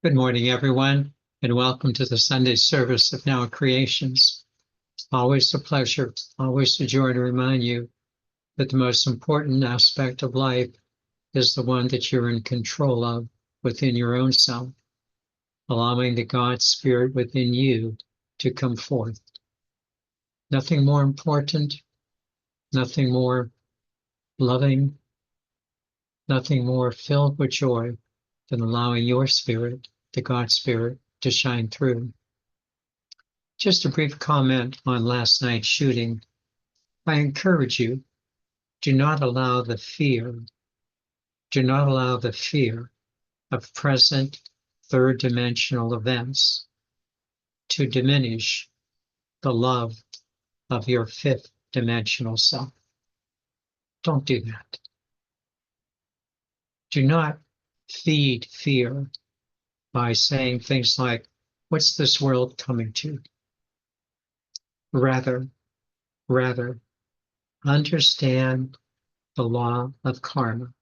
Good morning, everyone, and welcome to the Sunday service of Now Creations. Always a pleasure, always a joy to remind you that the most important aspect of life is the one that you're in control of within your own self, allowing the God Spirit within you to come forth. Nothing more important, nothing more loving, nothing more filled with joy than allowing your spirit, the God Spirit, to shine through. Just a brief comment on last night's shooting. I encourage you, do not allow the fear of present third dimensional events to diminish the love of your fifth dimensional self. Don't do that. Do not feed fear by saying things like, what's this world coming to? Rather, understand the law of karma.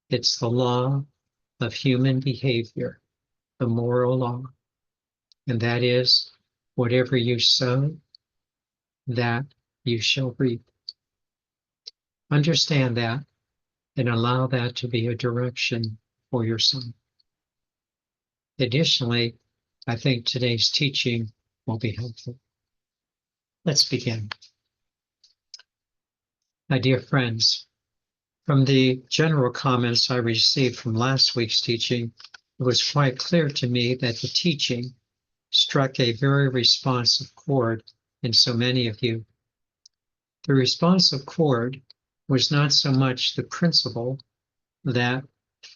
It's the law of human behavior, the moral law. And that is, whatever you sow, that you shall reap. Understand that and allow that to be a direction for your son. Additionally, I think today's teaching will be helpful. Let's begin. My dear friends, from the general comments I received from last week's teaching, it was quite clear to me that the teaching struck a very responsive chord in so many of you. The responsive chord was not so much the principle that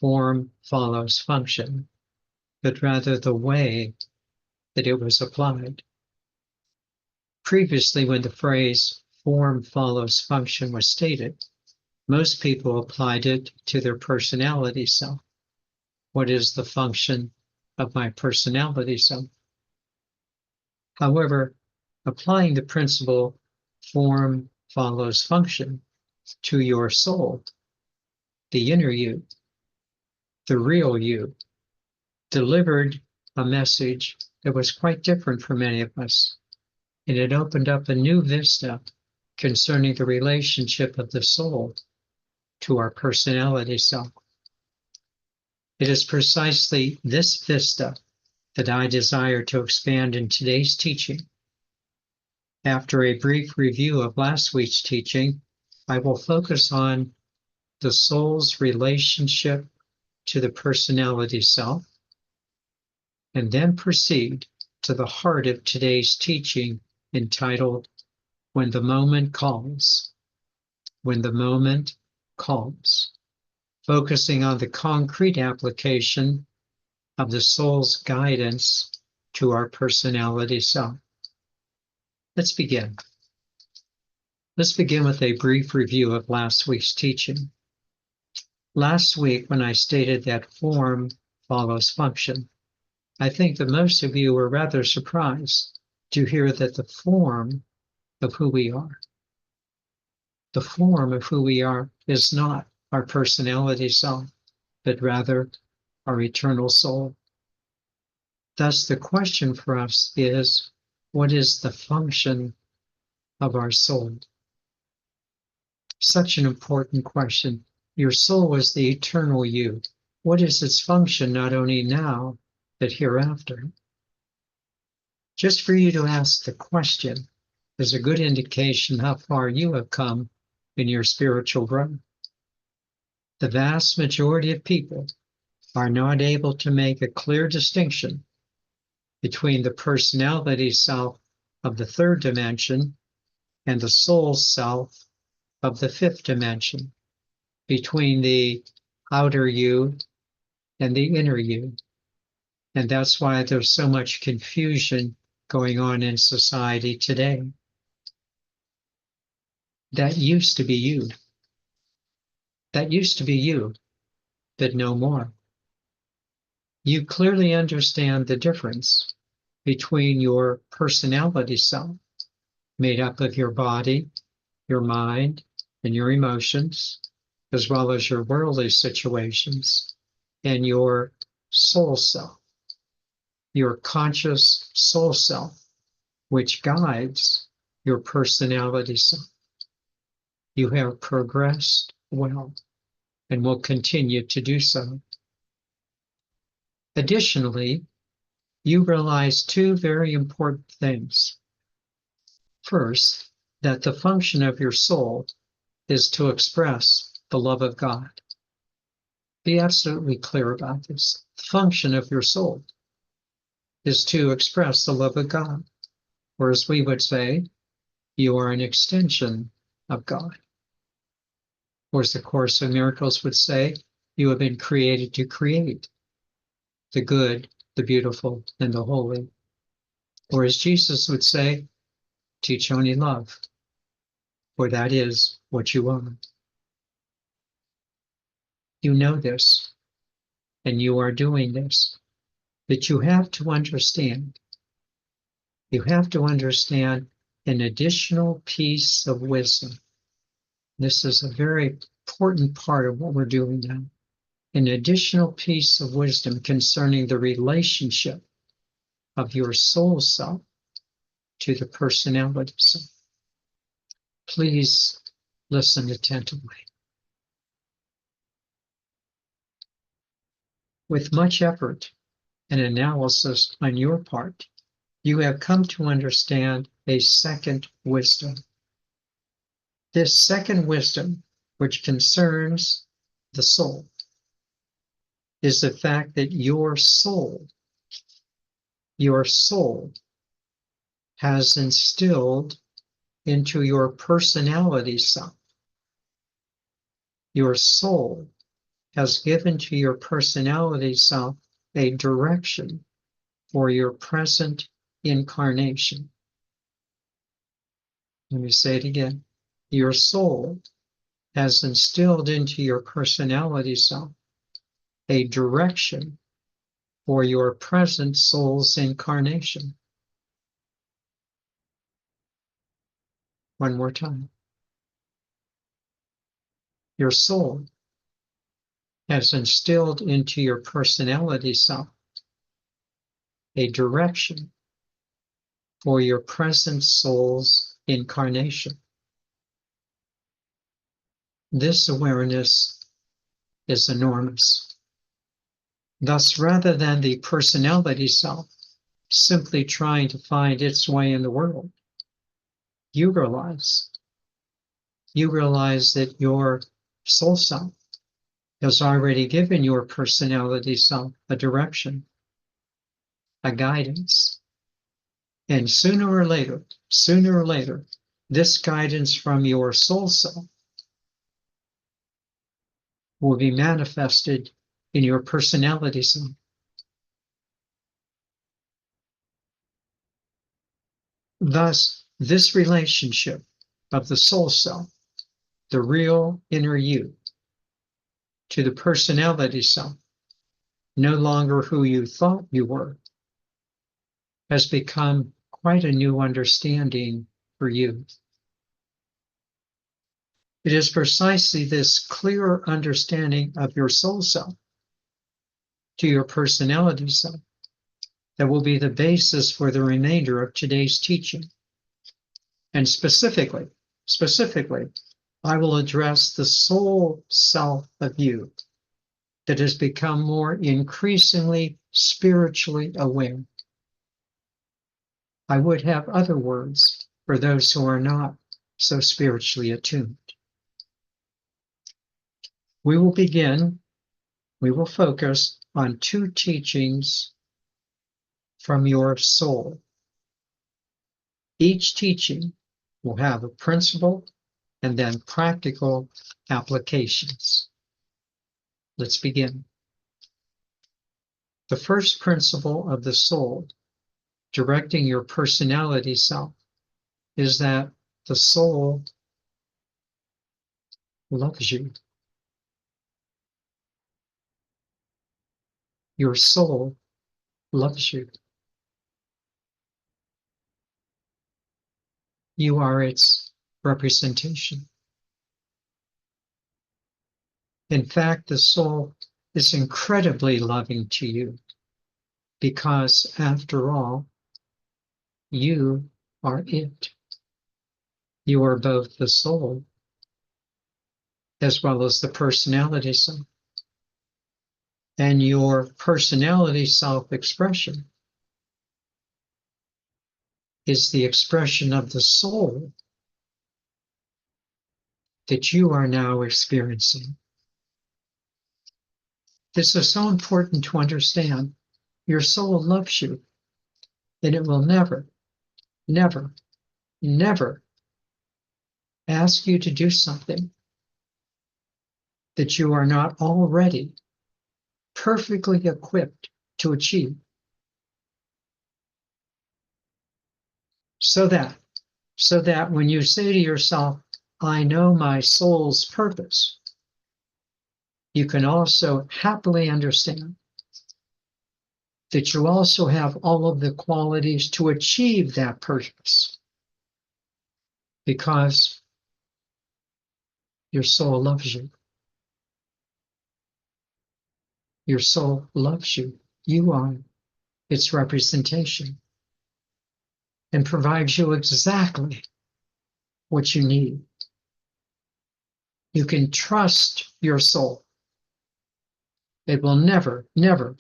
form follows function, but rather the way that it was applied. Previously, when the phrase form follows function was stated, most people applied it to their personality self. What is the function of my personality self? However, applying the principle form follows function to your soul, the inner you, the real you, delivered a message that was quite different for many of us. And it opened up a new vista concerning the relationship of the soul to our personality self. It is precisely this vista that I desire to expand in today's teaching. After a brief review of last week's teaching, I will focus on the soul's relationship to the personality self, and then proceed to the heart of today's teaching entitled, When the Moment Calls. When the Moment Calls. Focusing on the concrete application of the soul's guidance to our personality self. Let's begin. Let's begin with a brief review of last week's teaching. Last week, when I stated that form follows function, I think that most of you were rather surprised to hear that the form of who we are, is not our personality self, but rather our eternal soul. Thus, the question for us is, what is the function of our soul? Such an important question. Your soul is the eternal you. What is its function not only now, but hereafter? Just for you to ask the question is a good indication how far you have come in your spiritual growth. The vast majority of people are not able to make a clear distinction between the personality self of the third dimension and the soul self of the fifth dimension, between the outer you and the inner you. And that's why there's so much confusion going on in society today. That used to be you. That used to be you, but no more. You clearly understand the difference between your personality self, made up of your body, your mind, and your emotions, as well as your worldly situations, and your soul self, your conscious soul self, which guides your personality self. You have progressed well and will continue to do so. Additionally, you realize two very important things. First, that the function of your soul is to express the love of God. Be absolutely clear about this. The function of your soul is to express the love of God, or as we would say, you are an extension of God. Or as the Course of Miracles would say, you have been created to create the good, the beautiful, and the holy. Or as Jesus would say, teach only love, for that is what you are. You know this, and you are doing this, but you have to understand. You have to understand an additional piece of wisdom. This is a very important part of what we're doing now. An additional piece of wisdom concerning the relationship of your soul self to the personality self. Please listen attentively. With much effort and analysis on your part, you have come to understand a second wisdom. This second wisdom, which concerns the soul, is the fact that your soul has instilled into your personality self. Your soul has given to your personality self a direction for your present incarnation. Let me say it again. Your soul has instilled into your personality self a direction for your present soul's incarnation. One more time. Your soul has instilled into your personality self a direction for your present soul's incarnation. This awareness is enormous. Thus, rather than the personality self simply trying to find its way in the world, you realize that your soul self has already given your personality self a direction, a guidance. And sooner or later, this guidance from your soul self will be manifested in your personality self. Thus, this relationship of the soul self, the real inner you, to the personality self, no longer who you thought you were, has become quite a new understanding for you. It is precisely this clearer understanding of your soul self to your personality self that will be the basis for the remainder of today's teaching. And specifically, I will address the soul self of you that has become more increasingly spiritually aware. I would have other words for those who are not so spiritually attuned. We will focus on two teachings from your soul. Each teaching will have a principle and then practical applications. Let's begin. The first principle of the soul, directing your personality self, is that the soul loves you. Your soul loves you. You are its representation. In fact, the soul is incredibly loving to you because, after all, you are it. You are both the soul as well as the personality self. And your personality self-expression is the expression of the soul that you are now experiencing. This is so important to understand. Your soul loves you, and it will never, never, never ask you to do something that you are not already perfectly equipped to achieve. So that when you say to yourself, I know my soul's purpose, you can also happily understand that you also have all of the qualities to achieve that purpose because your soul loves you. Your soul loves you. You are its representation and provides you exactly what you need. You can trust your soul. It will never, never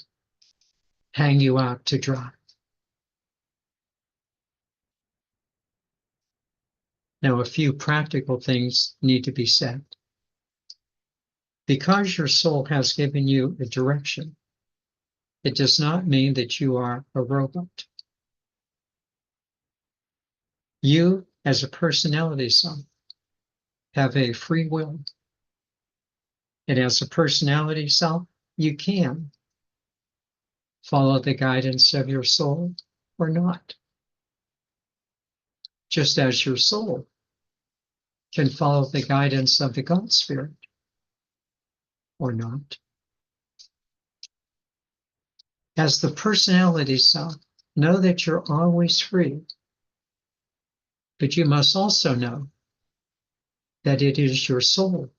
hang you out to dry. Now, a few practical things need to be said. Because your soul has given you a direction, it does not mean that you are a robot. You, as a personality self, have a free will. And as a personality self, you can follow the guidance of your soul or not. Just as your soul can follow the guidance of the God Spirit or not. As the personality self, know that you're always free. But you must also know that it is your soul.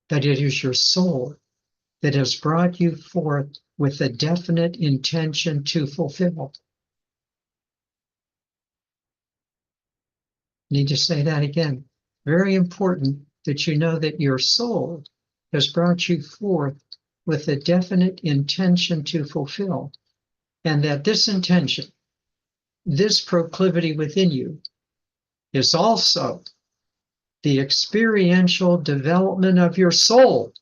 That it is your soul that has brought you forth with a definite intention to fulfill. Need to say that again. Very important that you know that your soul has brought you forth with a definite intention to fulfill, and that this intention, this proclivity within you, is also the experiential development of your soul.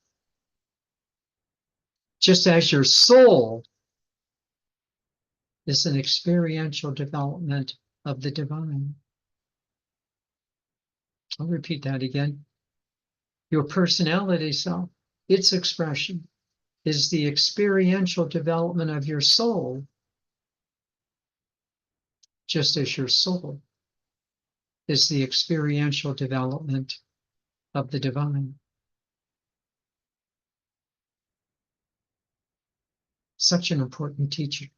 Just as your soul is an experiential development of the divine. I'll repeat that again. Your personality self, its expression, is the experiential development of your soul, just as your soul is the experiential development of the divine. Such an important teaching.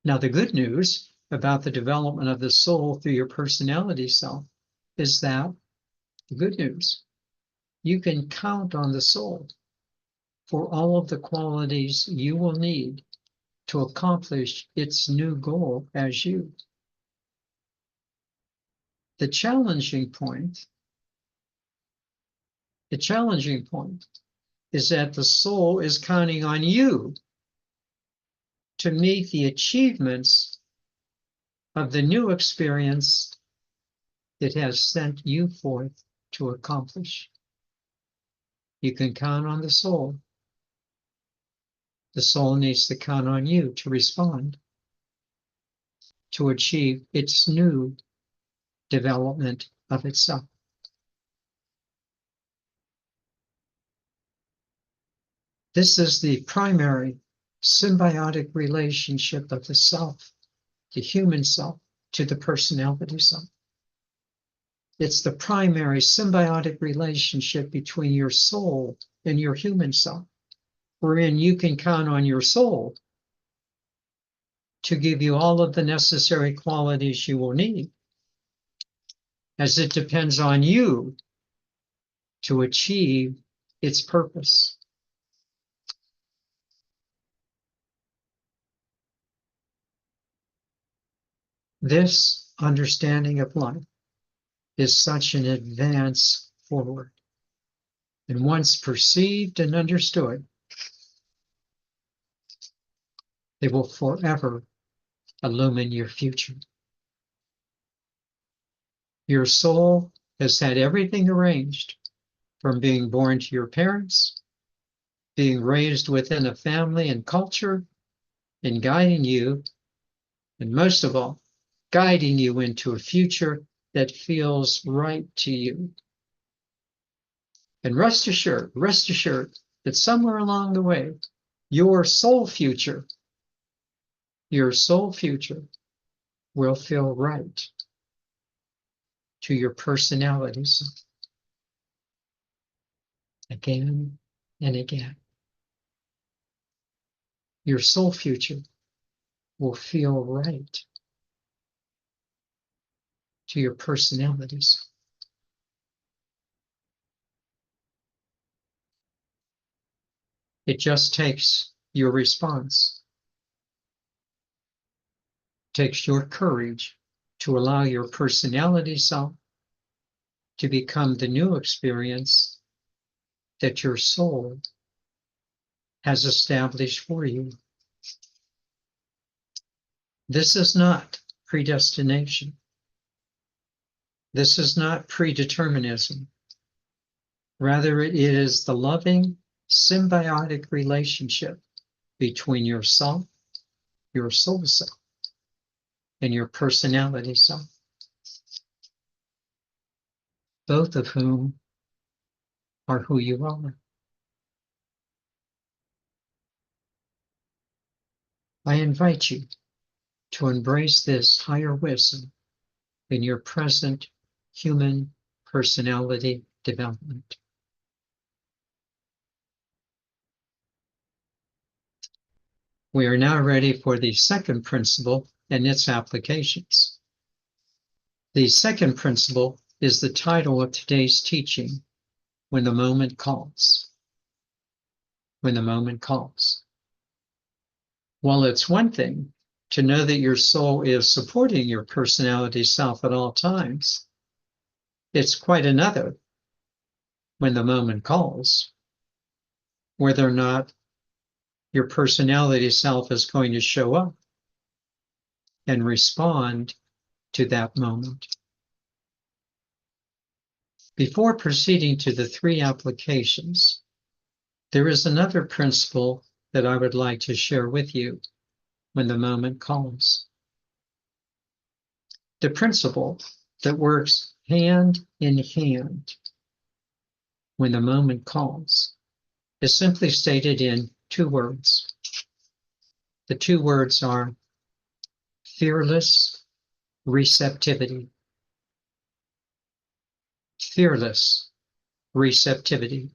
Now, the good news about the development of the soul through your personality self is that, the good news, you can count on the soul for all of the qualities you will need to accomplish its new goal as you. The challenging point is that the soul is counting on you to meet the achievements of the new experience it has sent you forth to accomplish. You can count on the soul. The soul needs to count on you to respond, to achieve its new development of itself. This is the primary symbiotic relationship of the self, the human self, to the personality self. It's the primary symbiotic relationship between your soul and your human self, wherein you can count on your soul to give you all of the necessary qualities you will need, as it depends on you to achieve its purpose. This understanding of life is such an advance forward. And once perceived and understood, they will forever illumine your future. Your soul has had everything arranged, from being born to your parents, being raised within a family and culture, and guiding you, and most of all, guiding you into a future that feels right to you. And rest assured that somewhere along the way, your soul future will feel right to your personalities again and again. Your soul future will feel right to your personalities. It just takes your response, takes your courage to allow your personality self to become the new experience that your soul has established for you. This is not predestination. This is not predeterminism. Rather, it is the loving, symbiotic relationship between yourself, your soul self, and your personality self, both of whom are who you are. I invite you to embrace this higher wisdom in your present human personality development. We are now ready for the second principle and its applications. The second principle is the title of today's teaching, When the Moment Calls. When the moment calls. While it's one thing to know that your soul is supporting your personality self at all times, it's quite another when the moment calls, whether or not your personality self is going to show up and respond to that moment. Before proceeding to the three applications, there is another principle that I would like to share with you when the moment calls. The principle that works hand in hand when the moment calls is simply stated in two words. The two words are fearless receptivity. Fearless receptivity.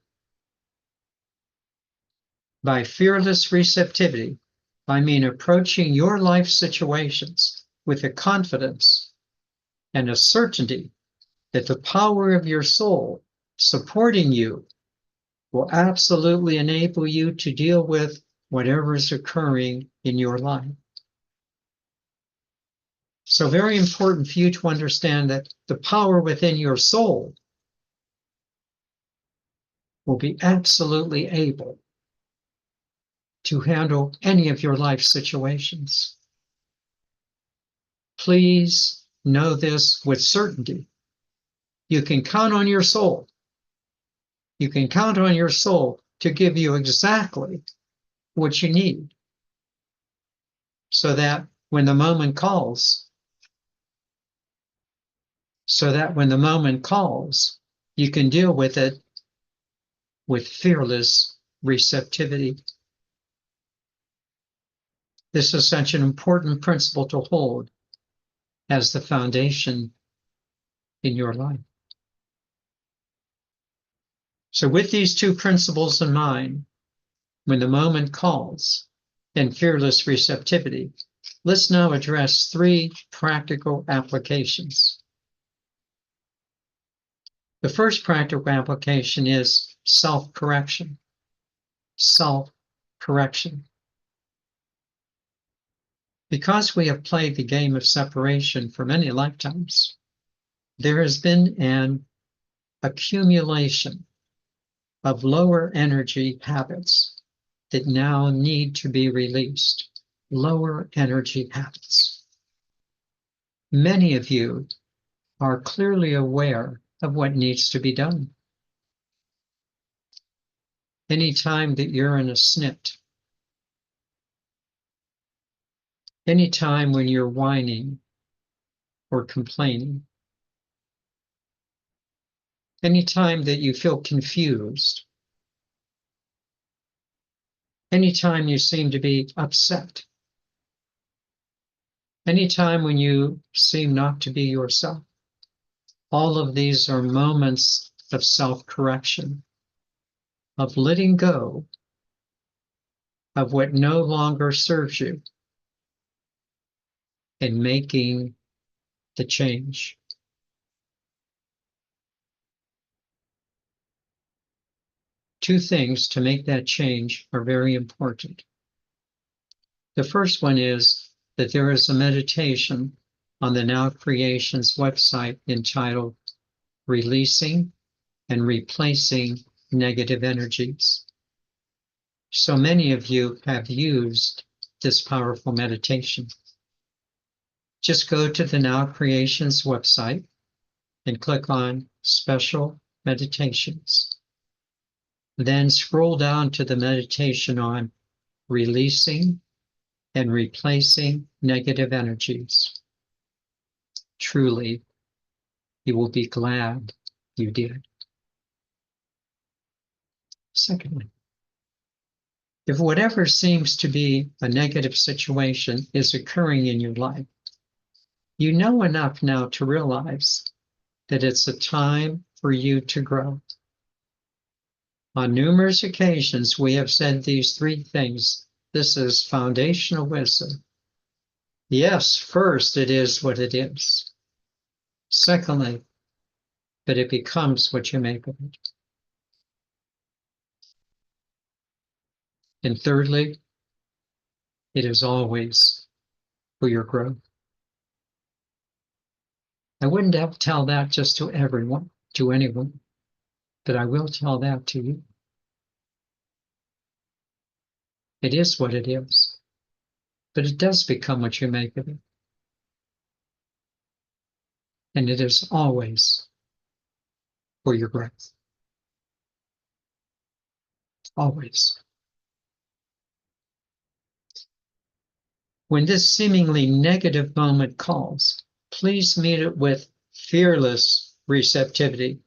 By fearless receptivity, I mean approaching your life situations with a confidence and a certainty that the power of your soul supporting you will absolutely enable you to deal with whatever is occurring in your life. So very important for you to understand that the power within your soul will be absolutely able to handle any of your life situations. Please know this with certainty. You can count on your soul. You can count on your soul to give you exactly what you need so that when the moment calls, you can deal with it with fearless receptivity. This is such an important principle to hold as the foundation in your life. So with these two principles in mind, when the moment calls and fearless receptivity, let's now address three practical applications. The first practical application is self-correction. Self-correction. Because we have played the game of separation for many lifetimes, there has been an accumulation of lower energy habits that now need to be released. Lower energy habits. Many of you are clearly aware of what needs to be done. Anytime that you're in a snit, anytime when you're whining or complaining, anytime that you feel confused, anytime you seem to be upset, anytime when you seem not to be yourself, all of these are moments of self-correction, of letting go of what no longer serves you and making the change. Two things to make that change are very important. The first one is that there is a meditation on the Now Creations website entitled Releasing and Replacing Negative Energies. So many of you have used this powerful meditation. Just go to the Now Creations website and click on Special Meditations. Then scroll down to the meditation on Releasing and Replacing Negative Energies. Truly, you will be glad you did. Secondly, if whatever seems to be a negative situation is occurring in your life, you know enough now to realize that it's a time for you to grow. On numerous occasions, we have said these three things. This is foundational wisdom. Yes, first, it is what it is. Secondly, that it becomes what you make of it. And thirdly, it is always for your growth. I wouldn't have to tell that just to everyone, to anyone, but I will tell that to you. It is what it is, but it does become what you make of it. And it is always for your growth. Always. When this seemingly negative moment calls, please meet it with fearless receptivity,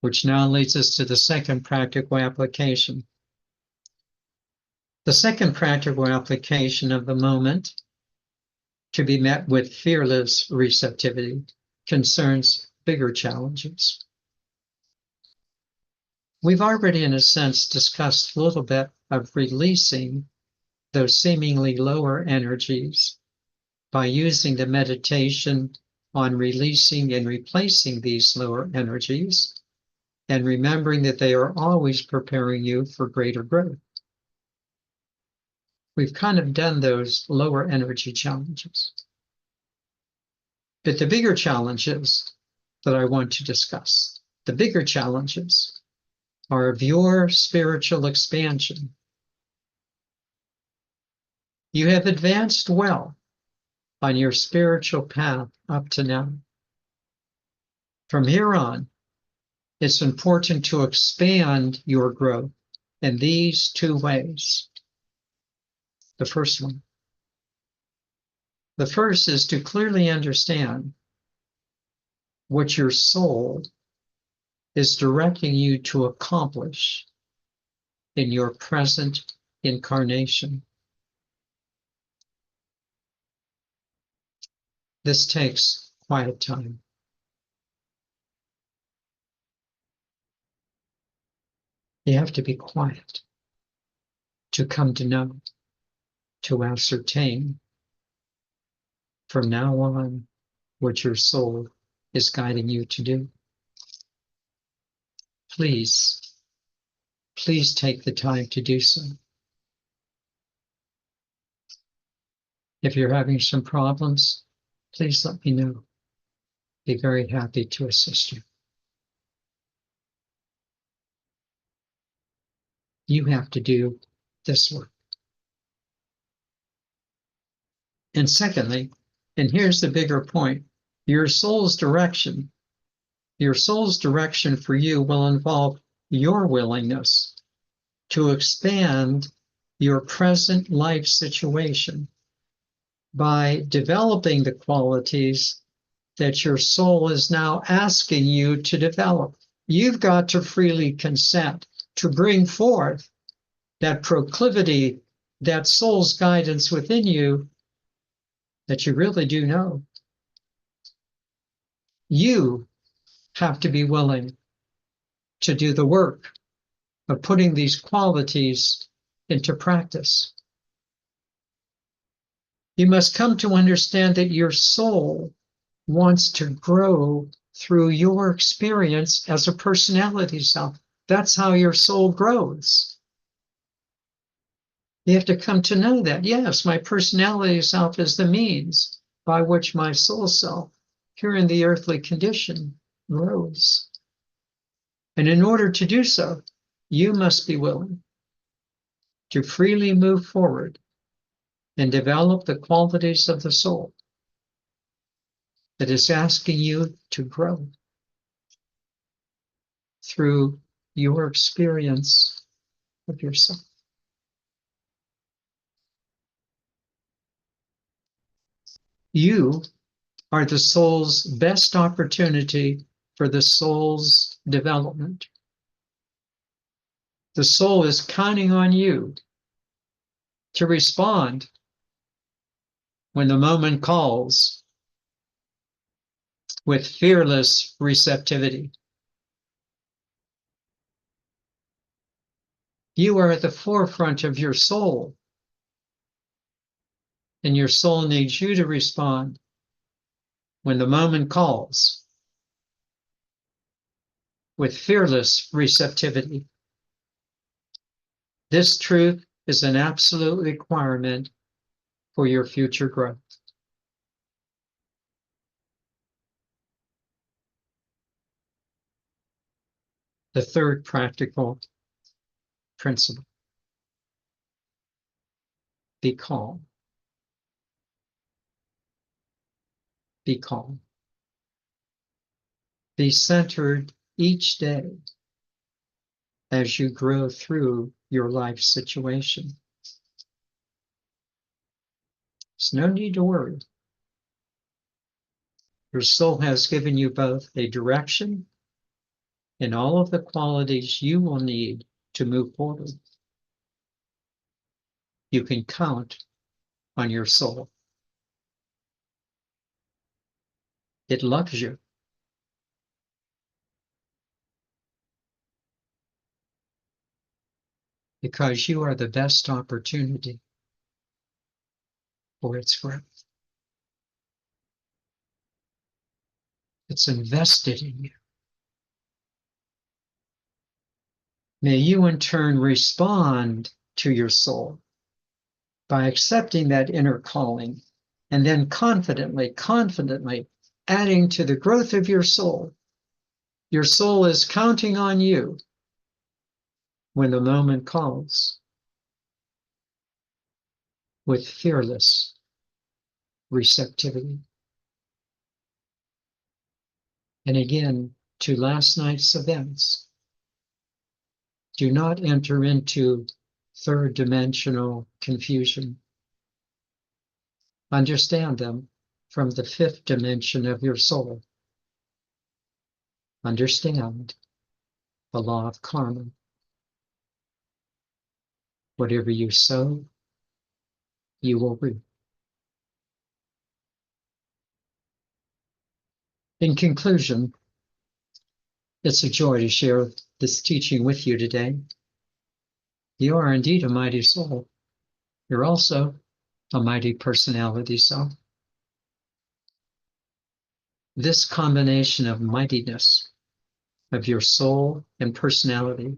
which now leads us to the second practical application. The second practical application of the moment to be met with fearless receptivity concerns bigger challenges. We've already, in a sense, discussed a little bit of releasing those seemingly lower energies by using the meditation on releasing and replacing these lower energies and remembering that they are always preparing you for greater growth. We've kind of done those lower energy challenges. But the bigger challenges that I want to discuss, the bigger challenges are of your spiritual expansion. You have advanced well on your spiritual path up to now. From here on, it's important to expand your growth in these two ways. The first one. The first is to clearly understand what your soul is directing you to accomplish in your present incarnation. This takes quiet time. You have to be quiet to come to know, to ascertain from now on what your soul is guiding you to do. please, please take the time to do so. If you're having some problems, please let me know. Be very happy to assist you. You have to do this work. And secondly, and here's the bigger point, your soul's direction for you will involve your willingness to expand your present life situation by developing the qualities that your soul is now asking you to develop. You've got to freely consent to bring forth that proclivity, that soul's guidance within you that you really do know. You have to be willing to do the work of putting these qualities into practice. You must come to understand that your soul wants to grow through your experience as a personality self. That's how your soul grows. You have to come to know that, yes, my personality self is the means by which my soul self, here in the earthly condition, grows. And in order to do so, you must be willing to freely move forward and develop the qualities of the soul that is asking you to grow through your experience of yourself. You are the soul's best opportunity for the soul's development. The soul is counting on you to respond when the moment calls with fearless receptivity. You are at the forefront of your soul, and your soul needs you to respond when the moment calls with fearless receptivity. This truth is an absolute requirement for your future growth. The third practical principle: be calm. Be calm. Be centered each day as you grow through your life situation. There's no need to worry. Your soul has given you both a direction and all of the qualities you will need to move forward. You can count on your soul. It loves you. Because you are the best opportunity for its growth. It's invested in you. May you in turn respond to your soul by accepting that inner calling and then confidently adding to the growth of your soul. Your soul is counting on you when the moment calls with fearless receptivity. And again, to last night's events, do not enter into third dimensional confusion. Understand them from the fifth dimension of your soul. Understand the law of karma. Whatever you sow, you will reap. In conclusion, it's a joy to share this teaching with you today. You are indeed a mighty soul. You're also a mighty personality self. This combination of mightiness of your soul and personality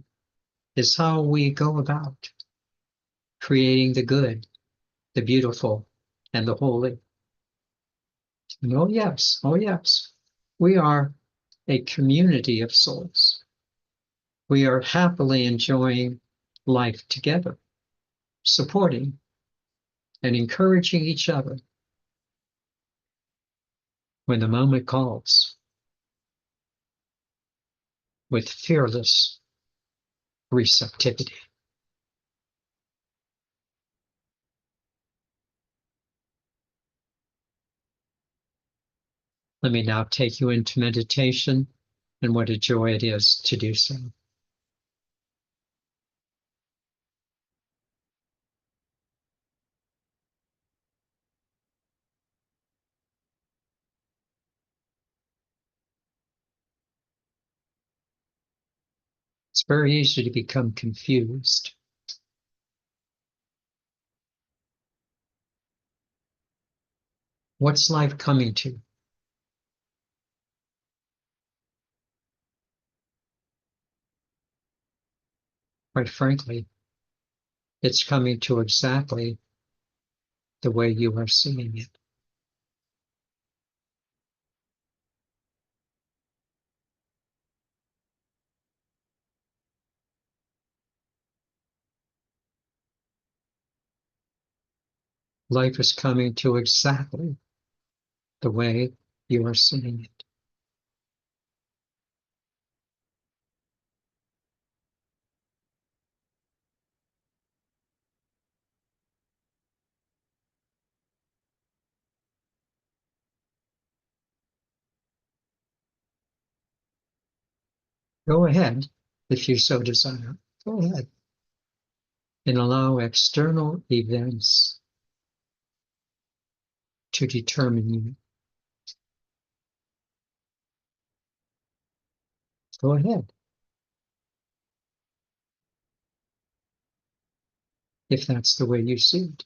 is how we go about creating the good, the beautiful, and the holy. And oh yes, we are a community of souls. We are happily enjoying life together, supporting and encouraging each other when the moment calls with fearless receptivity. Let me now take you into meditation, and what a joy it is to do so. It's very easy to become confused. What's life coming to? Quite frankly, it's coming to exactly the way you are seeing it. Life is coming to exactly the way you are seeing it. Go ahead, if you so desire. Go ahead and allow external events to determine you. Go ahead, if that's the way you see it.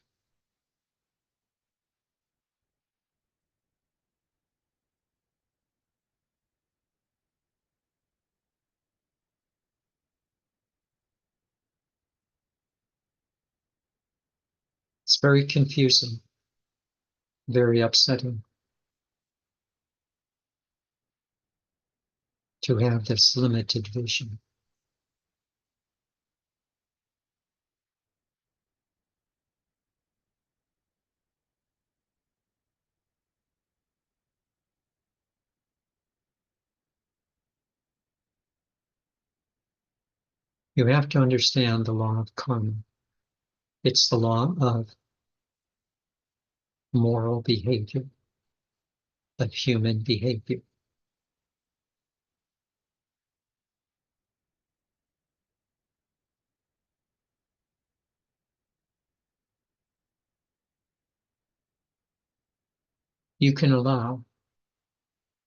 It's very confusing, very upsetting to have this limited vision. You have to understand the law of karma. It's the law of moral behavior, of human behavior. You can allow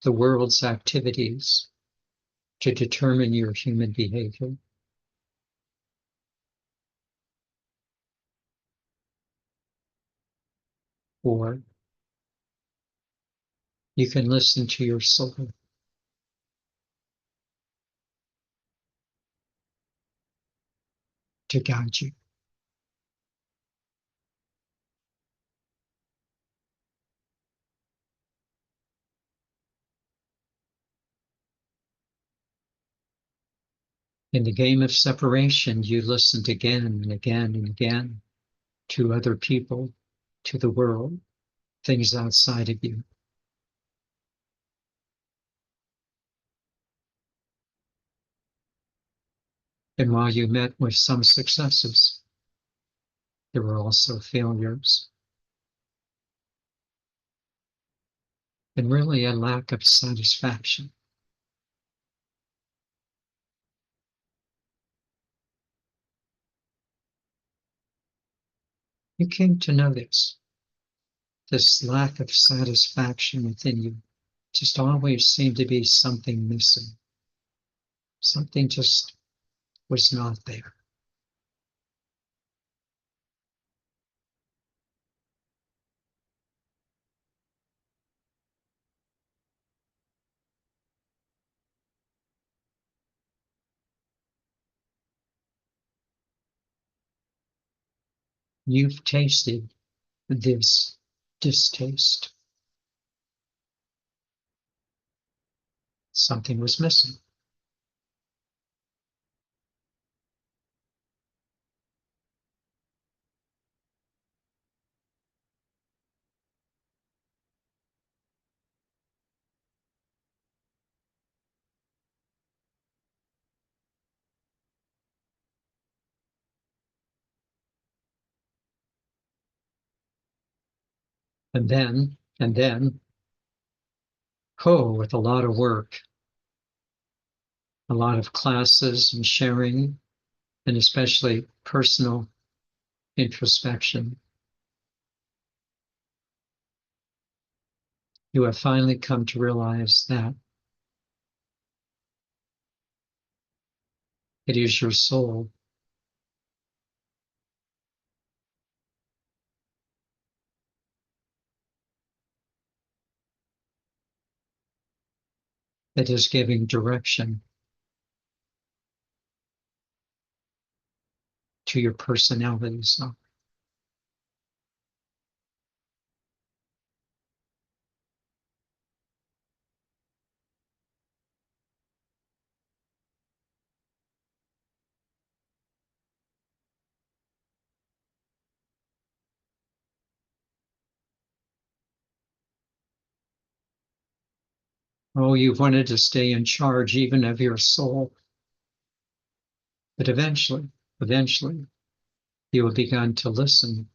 the world's activities to determine your human behavior, or you can listen to your soul to guide you. In the game of separation, you listened again and again and again to other people, to the world, things outside of you. And while you met with some successes, there were also failures and really a lack of satisfaction. You came to notice this lack of satisfaction within you. Just always seemed to be something missing. Something just was not there. You've tasted this distaste. Something was missing. And then, with a lot of work, a lot of classes and sharing, and especially personal introspection, you have finally come to realize that it is your soul that is giving direction to your personality self. Oh, you've wanted to stay in charge even of your soul, but eventually, you have begun to listen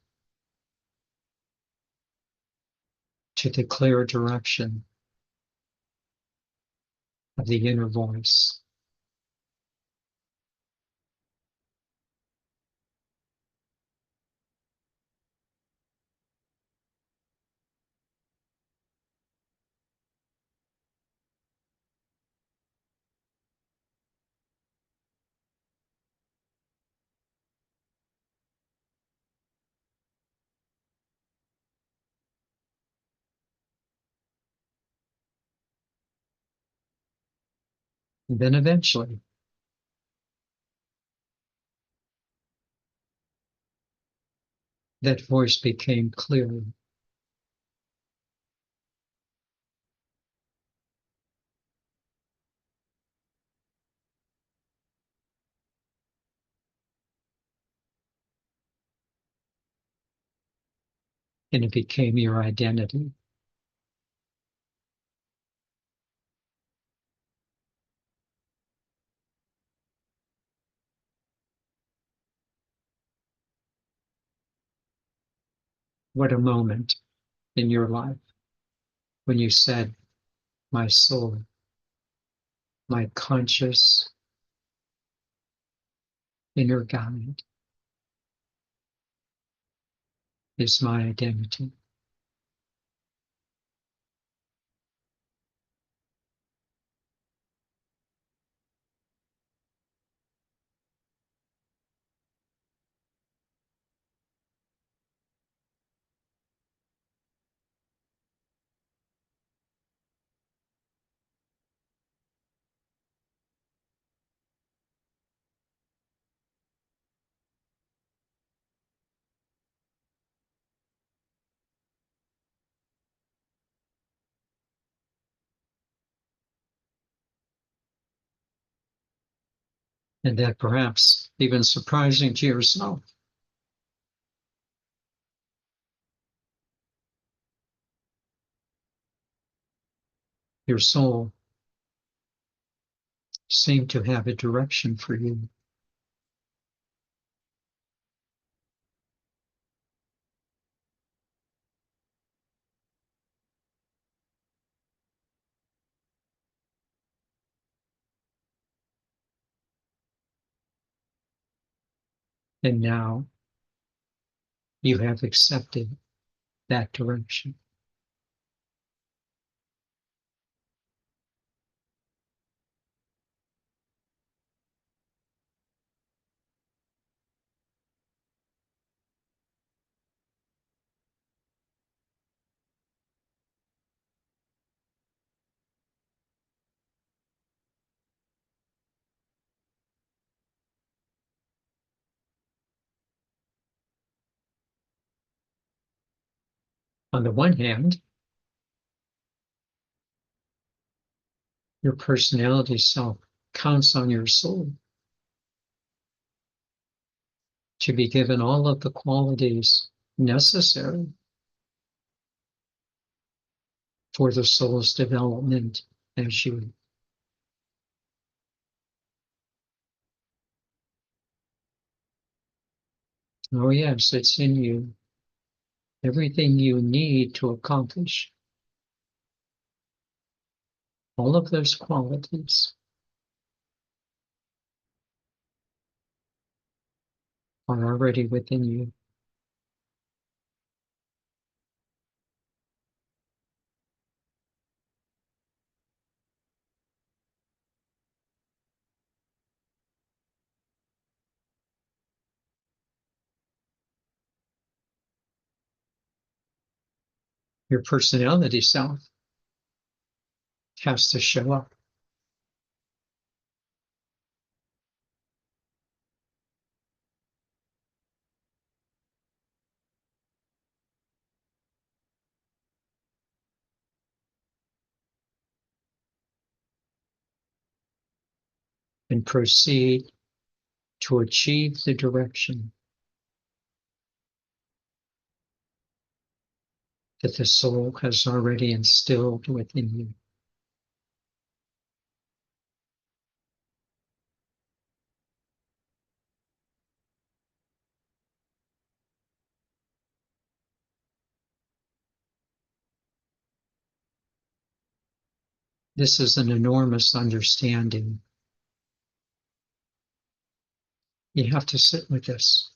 to the clear direction of the inner voice. And then eventually, that voice became clear. And it became your identity. What a moment in your life when you said, my soul, my conscious inner guide is my identity. And that perhaps even surprising to yourself, your soul seemed to have a direction for you. And now you have accepted that direction. On the one hand, your personality self counts on your soul to be given all of the qualities necessary for the soul's development as you. Oh, yes, it's in you. Everything you need to accomplish all of those qualities are already within you. Your personality self has to show up. And proceed to achieve the direction that the soul has already instilled within you. This is an enormous understanding. You have to sit with this.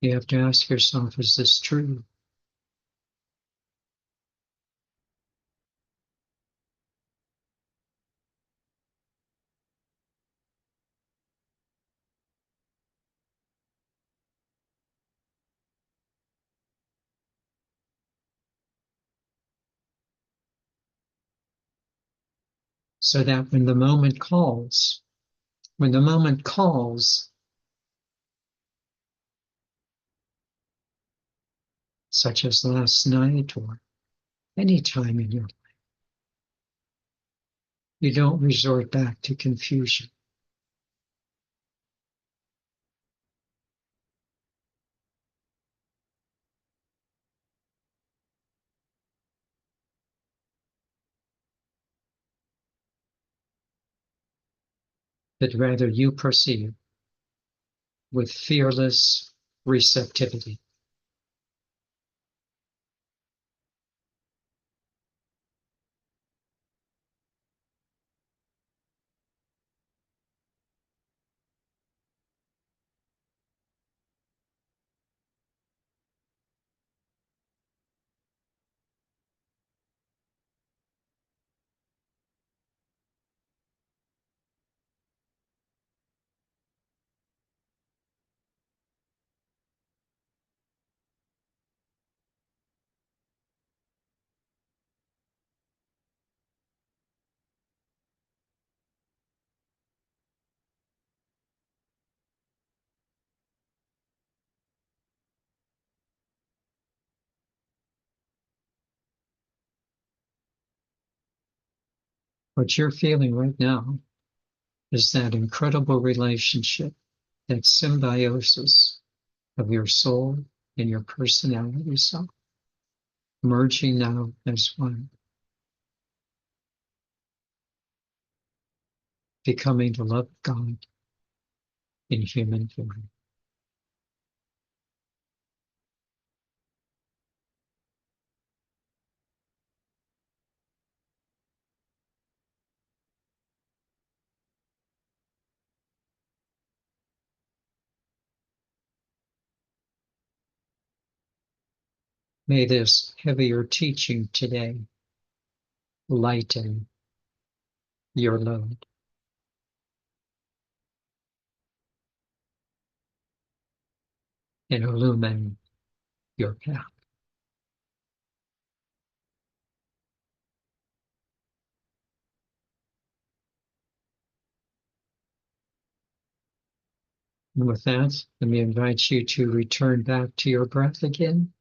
You have to ask yourself, is this true? So that when the moment calls, such as last night or any time in your life, you don't resort back to confusion, but rather you perceive with fearless receptivity. What you're feeling right now is that incredible relationship, that symbiosis of your soul and your personality self, merging now as one, becoming the love of God in human form. May this heavier teaching today lighten your load and illumine your path. And with that, let me invite you to return back to your breath again.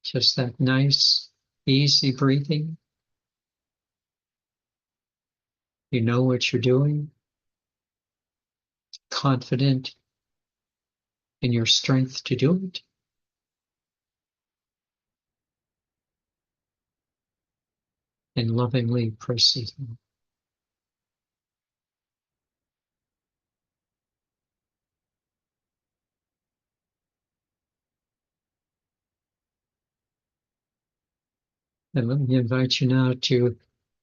Just that nice, easy breathing. You know what you're doing, confident in your strength to do it. And lovingly proceeding. And let me invite you now to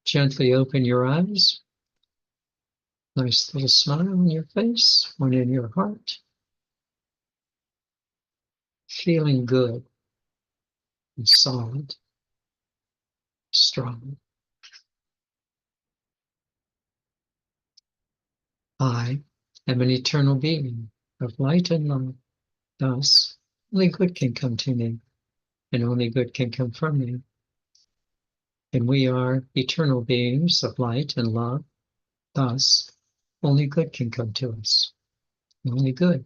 gently open your eyes. Nice little smile on your face, one in your heart. Feeling good and solid, strong. I am an eternal being of light and love. Thus, only good can come to me, and only good can come from me. And we are eternal beings of light and love. Thus, only good can come to us. Only good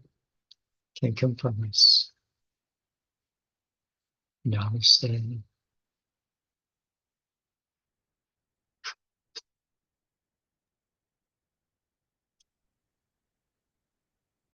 can come from us. Namaste.